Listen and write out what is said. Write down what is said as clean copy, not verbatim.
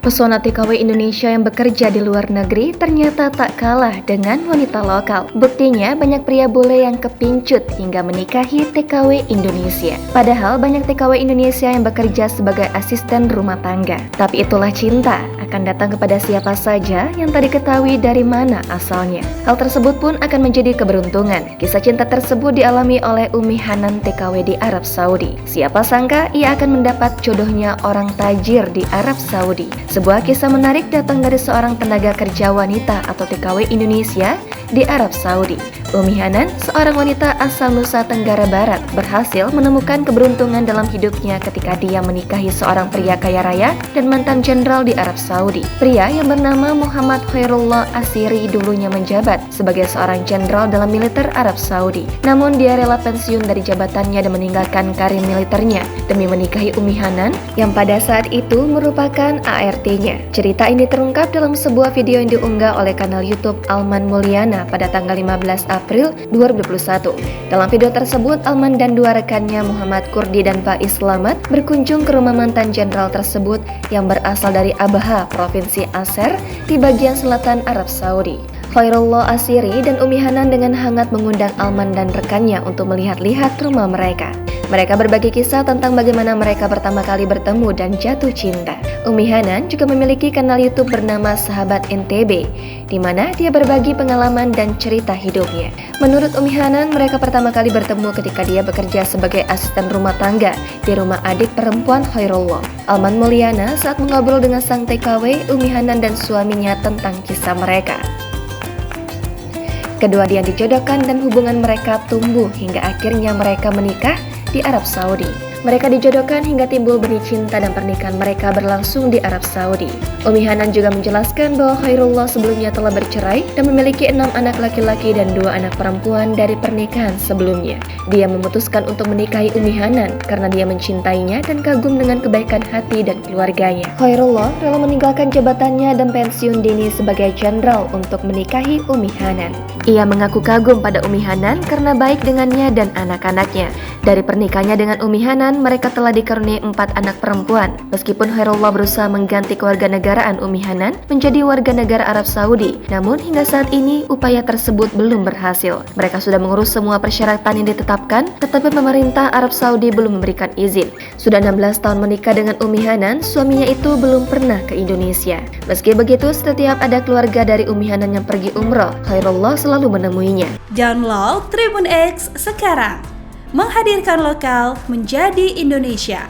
Pesona TKW Indonesia yang bekerja di luar negeri ternyata tak kalah dengan wanita lokal. Buktinya banyak pria bule yang kepincut hingga menikahi TKW Indonesia. Padahal banyak TKW Indonesia yang bekerja sebagai asisten rumah tangga. Tapi itulah cinta, akan datang kepada siapa saja yang tak diketahui dari mana asalnya. Hal tersebut pun akan menjadi keberuntungan. Kisah cinta tersebut dialami oleh Umi Hanan TKW di Arab Saudi. Siapa sangka ia akan mendapat jodohnya orang tajir di Arab Saudi. Sebuah kisah menarik datang dari seorang tenaga kerja wanita atau TKW Indonesia di Arab Saudi. Umi Hanan, seorang wanita asal Nusa Tenggara Barat, berhasil menemukan keberuntungan dalam hidupnya ketika dia menikahi seorang pria kaya raya dan mantan jenderal di Arab Saudi. Pria yang bernama Muhammad Khairullah Asiri dulunya menjabat sebagai seorang jenderal dalam militer Arab Saudi. Namun dia rela pensiun dari jabatannya dan meninggalkan karir militernya demi menikahi Umi Hanan yang pada saat itu merupakan ART-nya. Cerita ini terungkap dalam sebuah video yang diunggah oleh kanal YouTube Alman Mulyana pada tanggal 15 April 2021. Dalam video tersebut, Alman dan dua rekannya Muhammad Kurdi dan Faiz Slamet berkunjung ke rumah mantan jenderal tersebut yang berasal dari Abha, Provinsi Aceh di bagian selatan Arab Saudi. Khairullah Asiri dan Umi Hanan dengan hangat mengundang Alman dan rekannya untuk melihat-lihat rumah mereka. Mereka berbagi kisah tentang bagaimana mereka pertama kali bertemu dan jatuh cinta. Umi Hanan juga memiliki kanal YouTube bernama Sahabat NTB, di mana dia berbagi pengalaman dan cerita hidupnya. Menurut Umi Hanan, mereka pertama kali bertemu ketika dia bekerja sebagai asisten rumah tangga di rumah adik perempuan Khairullah. Alman Mulyana saat mengobrol dengan sang TKW, Umi Hanan dan suaminya tentang kisah mereka. Kedua dia dijodohkan dan hubungan mereka tumbuh hingga akhirnya mereka menikah di Arab Saudi. Mereka dijodohkan hingga timbul benih cinta dan pernikahan mereka berlangsung di Arab Saudi. Umi Hanan juga menjelaskan bahwa Khairullah sebelumnya telah bercerai dan memiliki 6 anak laki-laki dan 2 anak perempuan dari pernikahan sebelumnya. Dia memutuskan untuk menikahi Umi Hanan karena dia mencintainya dan kagum dengan kebaikan hati dan keluarganya. Khairullah rela meninggalkan jabatannya dan pensiun dini sebagai jenderal untuk menikahi Umi Hanan. Ia mengaku kagum pada Umi Hanan karena baik dengannya dan anak-anaknya. Dari pernikahannya dengan Umi Hanan, mereka telah dikaruniai 4 anak perempuan. Meskipun Khairullah berusaha mengganti kewarganegaraan Umi Hanan menjadi warga negara Arab Saudi, namun hingga saat ini upaya tersebut belum berhasil. Mereka sudah mengurus semua persyaratan yang ditetapkan, tetapi pemerintah Arab Saudi belum memberikan izin. Sudah 16 tahun menikah dengan Umi Hanan, suaminya itu belum pernah ke Indonesia. Meski begitu, setiap ada keluarga dari Umi Hanan yang pergi umroh, Khairullah selalu menemuinya. Download Tribun X sekarang. Menghadirkan lokal menjadi Indonesia.